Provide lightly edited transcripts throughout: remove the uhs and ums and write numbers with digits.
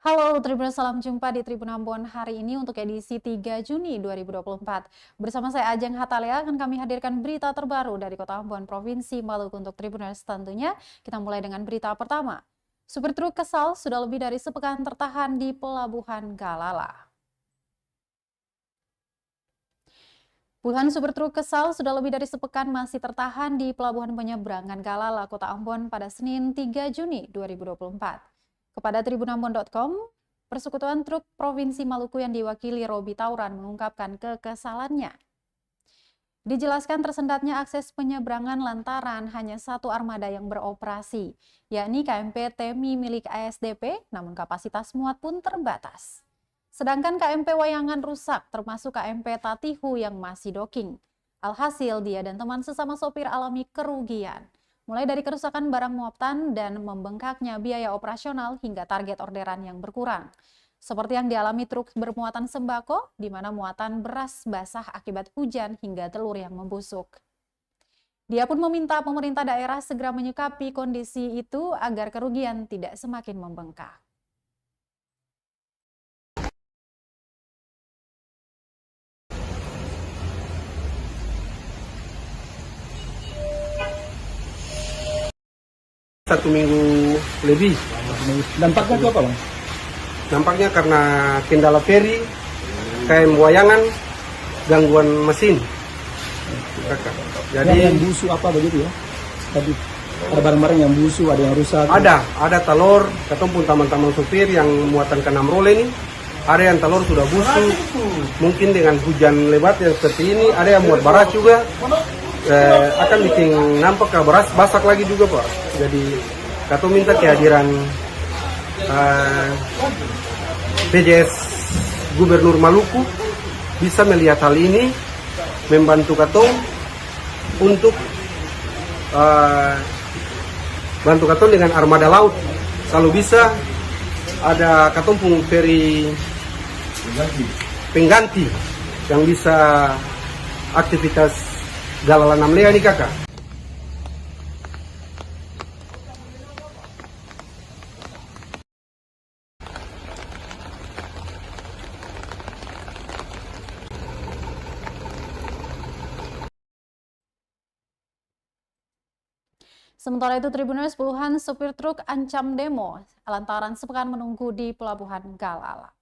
Halo Tribuners, salam jumpa di Tribun Ambon hari ini untuk edisi 3 Juni 2024. Bersama saya Ajeng Hatalia akan kami hadirkan berita terbaru dari Kota Ambon, Provinsi Maluku untuk Tribuners tentunya. Kita mulai dengan berita pertama. Supir truk kesal sudah lebih dari sepekan tertahan di Pelabuhan Galala. Puluhan supir truk kesal sudah lebih dari sepekan masih tertahan di Pelabuhan Penyeberangan Galala, Kota Ambon pada Senin 3 Juni 2024. Kepada tribunambon.com, Persekutuan Truk Provinsi Maluku yang diwakili Robi Tauran mengungkapkan kekesalannya. Dijelaskan tersendatnya akses penyeberangan lantaran hanya satu armada yang beroperasi, yakni KMP Temi milik ASDP, namun kapasitas muat pun terbatas. Sedangkan KMP Wayangan rusak, termasuk KMP Tatihu yang masih docking. Alhasil, dia dan teman sesama sopir alami kerugian. Mulai dari kerusakan barang muatan dan membengkaknya biaya operasional hingga target orderan yang berkurang. Seperti yang dialami truk bermuatan sembako, di mana muatan beras basah akibat hujan hingga telur yang membusuk. Dia pun meminta pemerintah daerah segera menyikapi kondisi itu agar kerugian tidak semakin membengkak. Satu minggu lebih. Dampaknya itu apa, Bang? Dampaknya karena kendala feri, KM Wayangan, gangguan mesin. Jadi yang busuk apa begitu ya? Tadi ada barang-barang yang busuk, ada yang rusak. Ada telur, ketemu teman-teman supir yang muatan ke 6 role ini. Ada yang telur sudah busuk, mungkin dengan hujan lebat yang seperti ini, ada yang muat beras juga. Akan bikin nampak ke beras basak lagi juga, Pak. Jadi Kato minta kehadiran PJS Gubernur Maluku bisa melihat hal ini, membantu Kato untuk bantu Kato dengan armada laut. Kalau bisa ada Kato pun feri pengganti yang bisa aktivitas Galala 6 Lea nih kakak. Sementara itu, Tribuners, puluhan supir truk ancam demo lantaran sepekan menunggu di Pelabuhan Galala.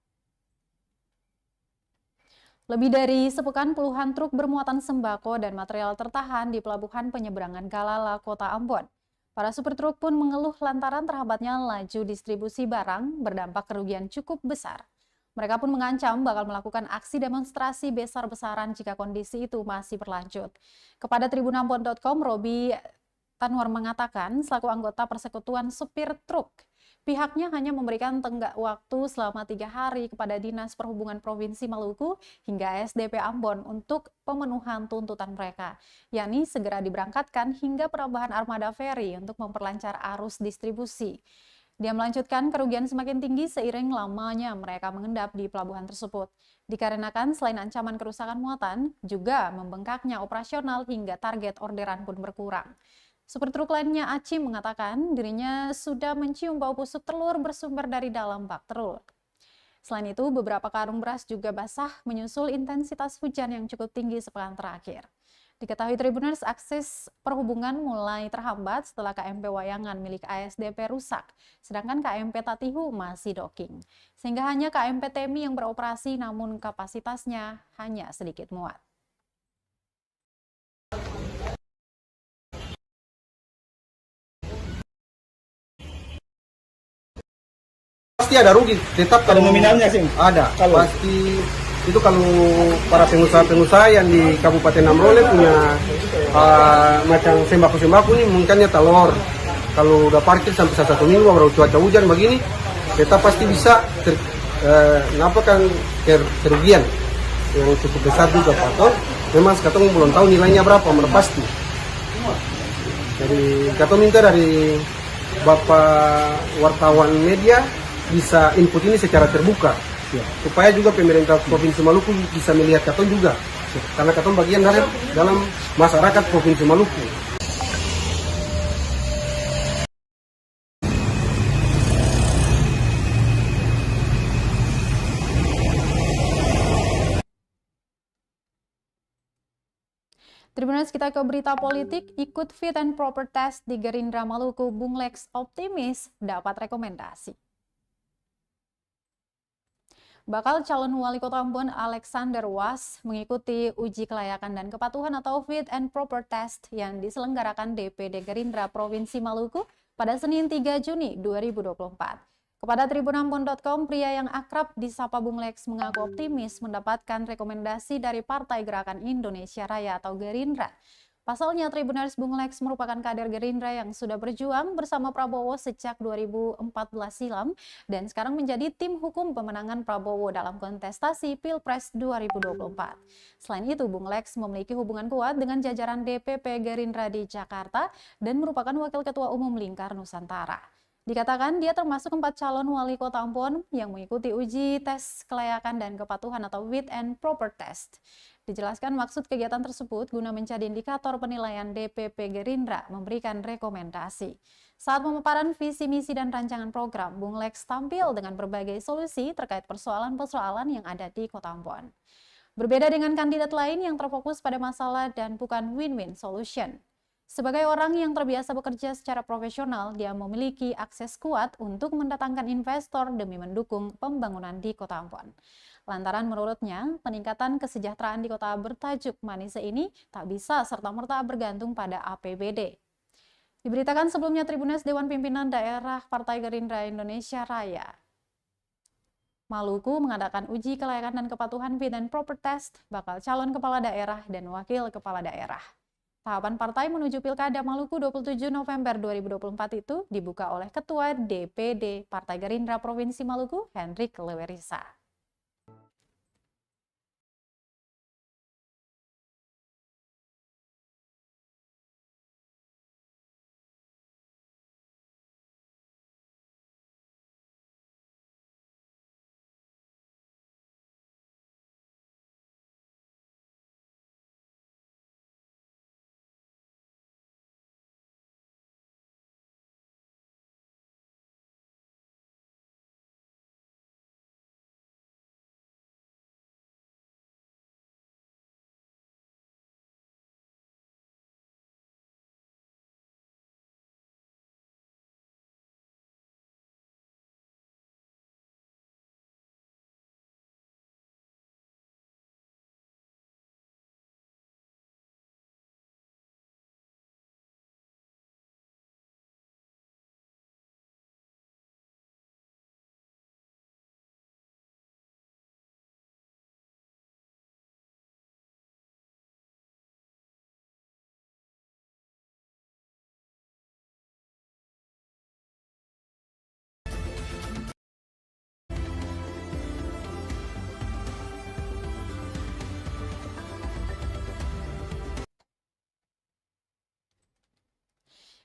Lebih dari sepekan puluhan truk bermuatan sembako dan material tertahan di Pelabuhan Penyeberangan Galala, Kota Ambon. Para supir truk pun mengeluh lantaran terhambatnya laju distribusi barang berdampak kerugian cukup besar. Mereka pun mengancam bakal melakukan aksi demonstrasi besar-besaran jika kondisi itu masih berlanjut. Kepada tribunambon.com, Robi Tanwar mengatakan, selaku anggota Persekutuan Supir Truk, pihaknya hanya memberikan tenggat waktu selama 3 hari kepada Dinas Perhubungan Provinsi Maluku hingga SDP Ambon untuk pemenuhan tuntutan mereka, yakni segera diberangkatkan hingga penambahan armada feri untuk memperlancar arus distribusi. Dia melanjutkan kerugian semakin tinggi seiring lamanya mereka mengendap di pelabuhan tersebut. Dikarenakan selain ancaman kerusakan muatan, juga membengkaknya operasional hingga target orderan pun berkurang. Supir truk lainnya Aci mengatakan dirinya sudah mencium bau busuk telur bersumber dari dalam bak truk. Selain itu, beberapa karung beras juga basah menyusul intensitas hujan yang cukup tinggi sepekan terakhir. Diketahui Tribuners, akses perhubungan mulai terhambat setelah KMP Wayangan milik ASDP rusak, sedangkan KMP Tatihu masih docking. Sehingga hanya KMP Temi yang beroperasi namun kapasitasnya hanya sedikit muat. Pasti ada rugi, tetap Ada nominalnya sih? Ada, Kalau pasti itu kalau para pengusaha-pengusaha yang di Kabupaten Namrole punya macam sembako-sembako nih, mungkinnya telur. Kalau udah parkir sampai 1 minggu baru cuaca hujan begini, tetap pasti bisa kan kerugian yang cukup besar juga, Pak. Memang sekarang belum tahu nilainya berapa, pasti. Jadi kata minta dari Bapak wartawan media bisa input ini secara terbuka, supaya juga pemerintah Provinsi Maluku bisa melihat Katon juga, karena Katon bagian dalam masyarakat Provinsi Maluku. Tribuners, kita ke berita politik. Ikut fit and proper test di Gerindra Maluku, Bung Lex optimis dapat rekomendasi. Bakal calon wali kota Ambon Alexander Was mengikuti uji kelayakan dan kepatuhan atau fit and proper test yang diselenggarakan DPD Gerindra Provinsi Maluku pada Senin 3 Juni 2024. Kepada tribunambon.com, pria yang akrab disapa Bung Lex mengaku optimis mendapatkan rekomendasi dari Partai Gerakan Indonesia Raya atau Gerindra. Pasalnya, Tribuners, Bung Lex merupakan kader Gerindra yang sudah berjuang bersama Prabowo sejak 2014 silam dan sekarang menjadi tim hukum pemenangan Prabowo dalam kontestasi Pilpres 2024. Selain itu, Bung Lex memiliki hubungan kuat dengan jajaran DPP Gerindra di Jakarta dan merupakan Wakil Ketua Umum Lingkar Nusantara. Dikatakan dia termasuk 4 calon wali kota Ambon yang mengikuti uji tes kelayakan dan kepatuhan atau fit and proper test. Dijelaskan maksud kegiatan tersebut guna menjadi indikator penilaian DPP Gerindra memberikan rekomendasi. Saat pemaparan visi misi dan rancangan program, Bung Lex tampil dengan berbagai solusi terkait persoalan-persoalan yang ada di Kota Ambon. Berbeda dengan kandidat lain yang terfokus pada masalah dan bukan win-win solution. Sebagai orang yang terbiasa bekerja secara profesional, dia memiliki akses kuat untuk mendatangkan investor demi mendukung pembangunan di Kota Ambon. Lantaran menurutnya, peningkatan kesejahteraan di kota bertajuk Manise ini tak bisa serta-merta bergantung pada APBD. Diberitakan sebelumnya, Tribuners, Dewan Pimpinan Daerah Partai Gerindra Indonesia Raya Maluku mengadakan uji kelayakan dan kepatuhan fit and proper test bakal calon kepala daerah dan wakil kepala daerah. Tahapan partai menuju Pilkada Maluku 27 November 2024 itu dibuka oleh Ketua DPD Partai Gerindra Provinsi Maluku, Hendrik Lewerisa.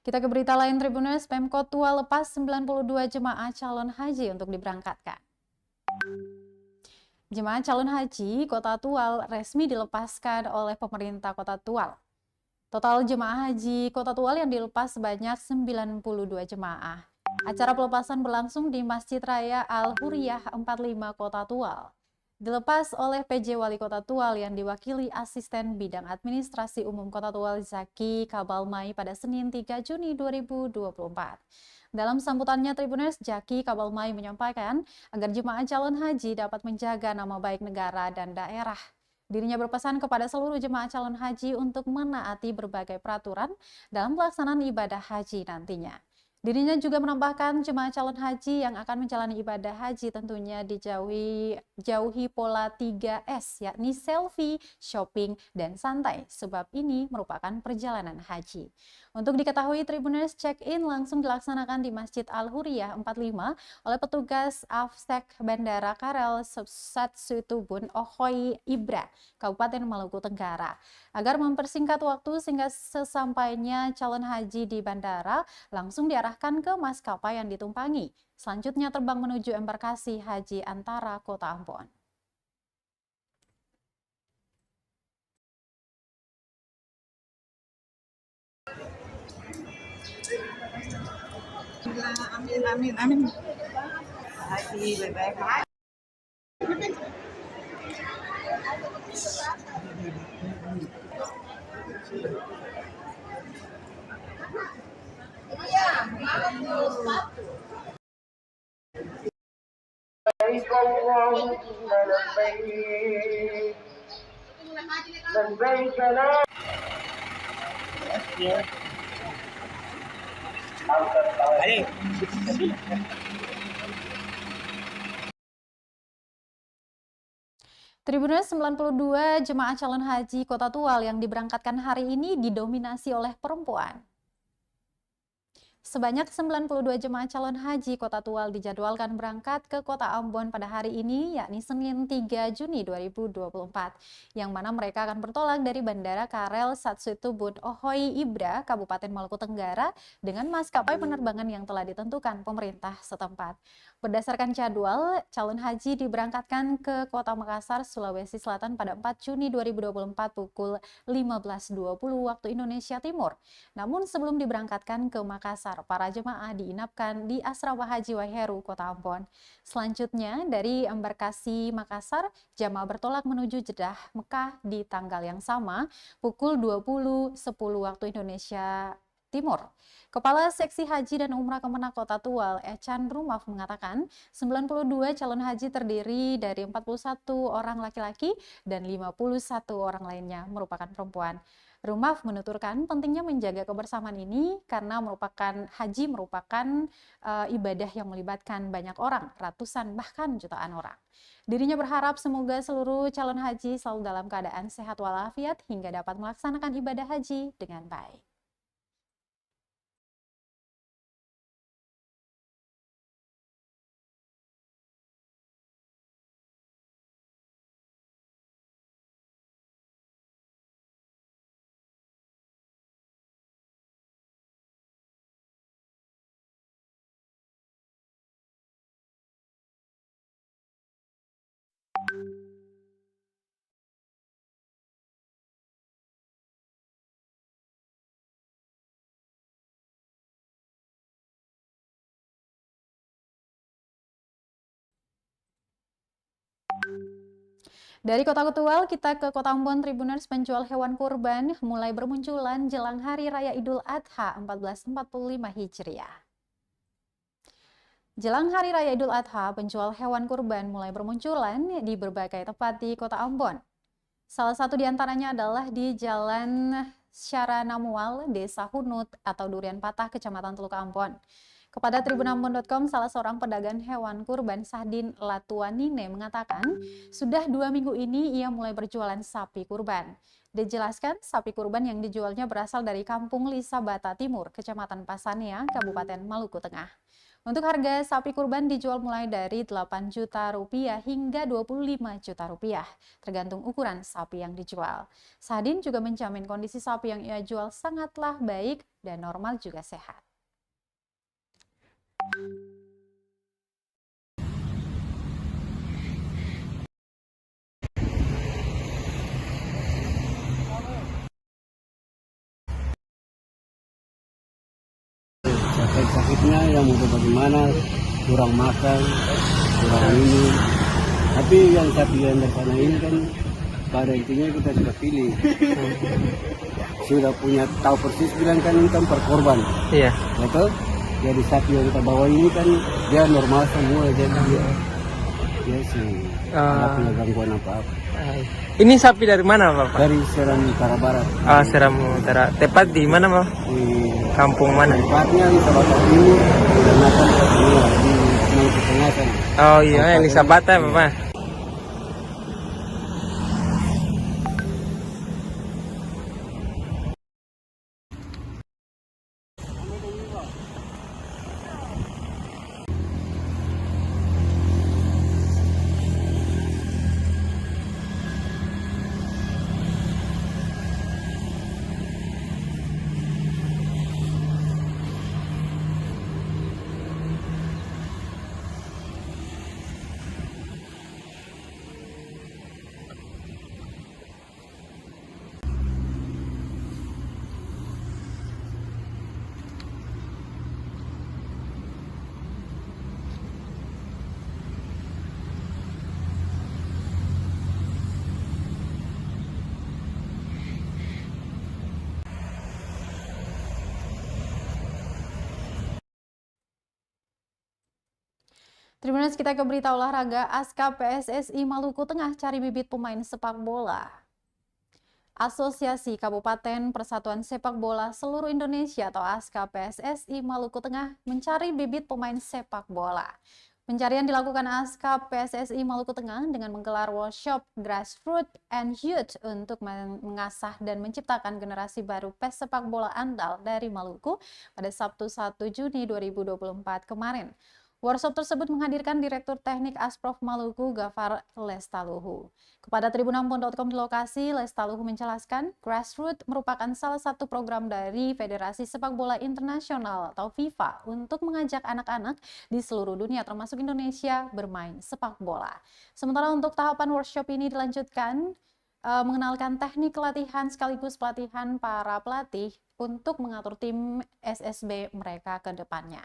Kita ke berita lain, Tribuners. Pemkot Tual lepas 92 jemaah calon haji untuk diberangkatkan. Jemaah calon haji Kota Tual resmi dilepaskan oleh pemerintah Kota Tual. Total jemaah haji Kota Tual yang dilepas sebanyak 92 jemaah. Acara pelepasan berlangsung di Masjid Raya Al-Huriyah 45 Kota Tual. Dilepas oleh PJ Wali Kota Tual yang diwakili Asisten Bidang Administrasi Umum Kota Tual Zaki Kabalmai pada Senin 3 Juni 2024. Dalam sambutannya, Tribuners, Zaki Kabalmai menyampaikan agar jemaah calon haji dapat menjaga nama baik negara dan daerah. Dirinya berpesan kepada seluruh jemaah calon haji untuk menaati berbagai peraturan dalam pelaksanaan ibadah haji nantinya. Dirinya juga menambahkan jemaah calon haji yang akan menjalani ibadah haji tentunya jauhi pola 3S, yakni selfie, shopping, dan santai, sebab ini merupakan perjalanan haji. Untuk diketahui, Tribuners, check-in langsung dilaksanakan di Masjid Al-Huriyah 45 oleh petugas Afsek Bandara Karel Satsutubun Okhoi Ibra, Kabupaten Maluku Tenggara. Agar mempersingkat waktu sehingga sesampainya calon haji di bandara langsung diarahkan ke maskapai yang ditumpangi. Selanjutnya terbang menuju embarkasi haji antara Kota Ambon. Amin, amin. Haji, bye-bye. Tribuners 92 jemaah calon haji Kota Tual yang diberangkatkan hari ini didominasi oleh perempuan. Sebanyak 92 jemaah calon haji Kota Tual dijadwalkan berangkat ke Kota Ambon pada hari ini, yakni Senin 3 Juni 2024, yang mana mereka akan bertolak dari Bandara Karel Satsuitubun Ohoi Ibra, Kabupaten Maluku Tenggara, dengan maskapai penerbangan yang telah ditentukan pemerintah setempat. Berdasarkan jadwal, calon haji diberangkatkan ke Kota Makassar, Sulawesi Selatan pada 4 Juni 2024 pukul 15.20 waktu Indonesia Timur. Namun sebelum diberangkatkan ke Makassar, para jemaah diinapkan di Asrama Haji Waiheru, Kota Ambon. Selanjutnya, dari embarkasi Makassar, jemaah bertolak menuju Jeddah, Mekah di tanggal yang sama, pukul 20.10 waktu Indonesia Timur. Kepala Seksi Haji dan Umrah Kemenak Kota Tual, Echan Rumaf mengatakan 92 calon haji terdiri dari 41 orang laki-laki dan 51 orang lainnya merupakan perempuan. Rumaf menuturkan pentingnya menjaga kebersamaan ini karena haji merupakan ibadah yang melibatkan banyak orang, ratusan bahkan jutaan orang. Dirinya berharap semoga seluruh calon haji selalu dalam keadaan sehat walafiat hingga dapat melaksanakan ibadah haji dengan baik. Dari Kota Tual, kita ke Kota Ambon. Tribuners, penjual hewan kurban mulai bermunculan jelang Hari Raya Idul Adha 1445 Hijriah. Jelang Hari Raya Idul Adha, penjual hewan kurban mulai bermunculan di berbagai tempat di Kota Ambon. Salah satu di antaranya adalah di Jalan Syaranamual, Desa Hunut atau Durian Patah, Kecamatan Teluk Ambon. Kepada tribunambon.com, salah seorang pedagang hewan kurban Sahdin Latuanine mengatakan, sudah 2 minggu ini ia mulai berjualan sapi kurban. Dijelaskan, sapi kurban yang dijualnya berasal dari Kampung Lisabata Timur, Kecamatan Pasania, Kabupaten Maluku Tengah. Untuk harga sapi kurban dijual mulai dari 8 juta rupiah hingga 25 juta rupiah, tergantung ukuran sapi yang dijual. Sahdin juga menjamin kondisi sapi yang ia jual sangatlah baik dan normal juga sehat. Sakitnya yang mau bagaimana, kurang makan, kurang minum. Tapi yang sapi yang dari sana ini kan pada intinya kita sudah pilih. Sudah punya tahu persis bilang kan ini kan per korban. Iya. Betul? Jadi sapi yang kita bawa ini kan dia normal semua, jadi dia sih tidak punya gangguan apa-apa. Ini sapi dari mana, Bapak? Dari Seram Utara Barat. Seram Utara. Tepat di mana, Bapak? Di Kampung mana? tempatnya di Sabata Timur dan Natal di Maluku Tengah kan. Oh iya, Elisabata, Bapak. Tribuners, kita ke berita olahraga. ASKA PSSI Maluku Tengah cari bibit pemain sepak bola. Asosiasi Kabupaten Persatuan Sepak Bola Seluruh Indonesia atau ASKA PSSI Maluku Tengah mencari bibit pemain sepak bola. Pencarian dilakukan ASKA PSSI Maluku Tengah dengan menggelar workshop Grassroots and Youth untuk mengasah dan menciptakan generasi baru PES sepak bola andal dari Maluku pada Sabtu 1 Juni 2024 kemarin. Workshop tersebut menghadirkan Direktur Teknik Asprof Maluku Gafar Lestaluhu. Kepada Tribunambon.com di lokasi, Lestaluhu menjelaskan Grassroots merupakan salah satu program dari Federasi Sepak Bola Internasional atau FIFA untuk mengajak anak-anak di seluruh dunia termasuk Indonesia bermain sepak bola. Sementara untuk tahapan workshop ini dilanjutkan mengenalkan teknik latihan sekaligus pelatihan para pelatih untuk mengatur tim SSB mereka ke depannya.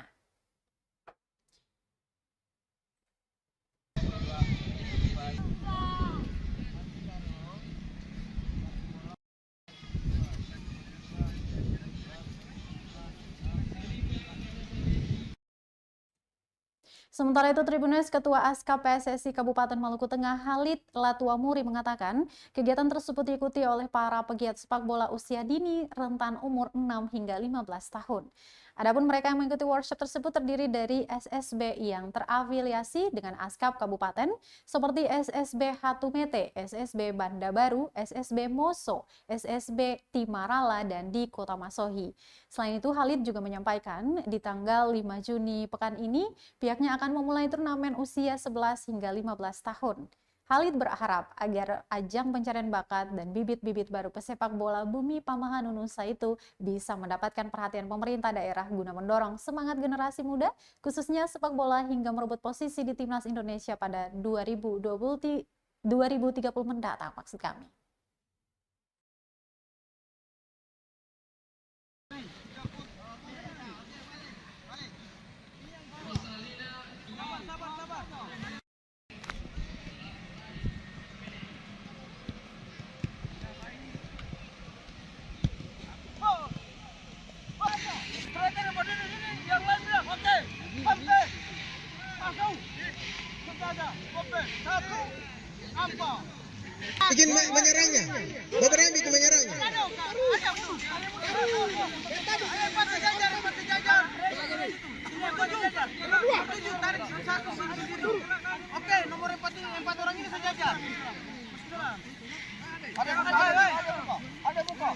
Sementara itu, Tribuners, Ketua ASKA PSSI Kabupaten Maluku Tengah Halid Latuamuri mengatakan kegiatan tersebut diikuti oleh para pegiat sepak bola usia dini rentan umur 6 hingga 15 tahun. Adapun mereka yang mengikuti workshop tersebut terdiri dari SSB yang terafiliasi dengan ASKAP Kabupaten seperti SSB Hatumete, SSB Banda Baru, SSB Moso, SSB Timarala, dan di Kota Masohi. Selain itu, Halid juga menyampaikan di tanggal 5 Juni pekan ini pihaknya akan memulai turnamen usia 11 hingga 15 tahun. Halid berharap agar ajang pencarian bakat dan bibit-bibit baru pesepak bola Bumi Pamahan Nusa itu bisa mendapatkan perhatian pemerintah daerah guna mendorong semangat generasi muda, khususnya sepak bola hingga merebut posisi di Timnas Indonesia pada 2030 mendatang, maksud kami. Bikin menyerangnya, beberapa bikin menyerangnya. Oke, nomor 4 orang ini sejajar. Ada buka.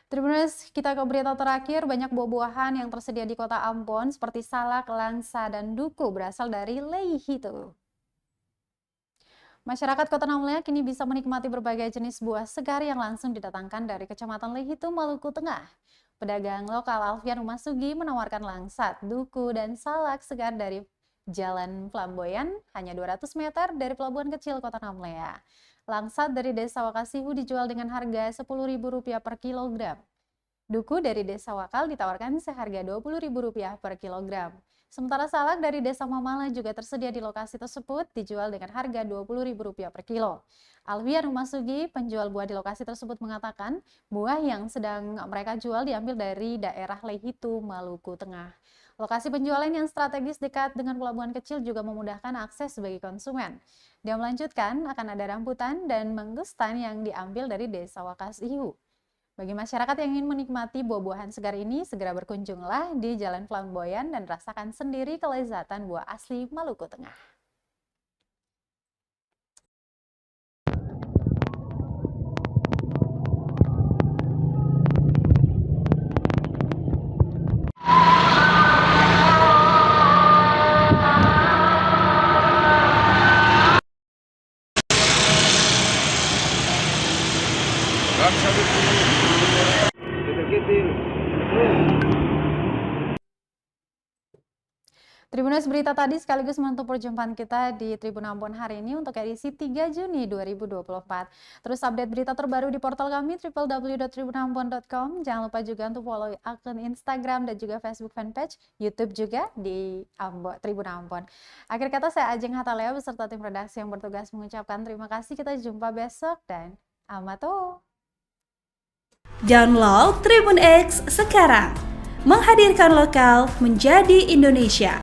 Tribuners, kita ke berita terakhir. Banyak buah-buahan yang tersedia di kota Ambon seperti salak, langsa, dan duku berasal dari Leihito. Masyarakat Kota Namlea kini bisa menikmati berbagai jenis buah segar yang langsung didatangkan dari Kecamatan Leihito, Maluku Tengah. Pedagang lokal Alfian Umasugi menawarkan langsat, duku, dan salak segar dari Jalan Flamboyan hanya 200 meter dari Pelabuhan Kecil Kota Namlea. Langsat dari Desa Wakasihu dijual dengan harga Rp10.000 per kilogram. Duku dari Desa Wakal ditawarkan seharga Rp20.000 per kilogram. Sementara salak dari Desa Mamala juga tersedia di lokasi tersebut dijual dengan harga Rp20.000 per kilo. Alfian Umasugi, penjual buah di lokasi tersebut mengatakan buah yang sedang mereka jual diambil dari daerah Leihito, Maluku Tengah. Lokasi penjualan yang strategis dekat dengan pelabuhan kecil juga memudahkan akses bagi konsumen. Dia melanjutkan akan ada rambutan dan mangustan yang diambil dari Desa Wakasihu. Bagi masyarakat yang ingin menikmati buah-buahan segar ini, segera berkunjunglah di Jalan Flamboyan dan rasakan sendiri kelezatan buah asli Maluku Tengah. Tribunnews berita tadi sekaligus menutup perjumpaan kita di Tribun Ambon hari ini untuk edisi 3 Juni 2024. Terus update berita terbaru di portal kami www.tribunambon.com. Jangan lupa juga untuk follow akun Instagram dan juga Facebook fanpage, YouTube juga di Tribun Ambon. Akhir kata saya Ajeng Hatalea beserta tim redaksi yang bertugas mengucapkan terima kasih. Kita jumpa besok dan amato. Download Tribun X sekarang. Menghadirkan lokal menjadi Indonesia.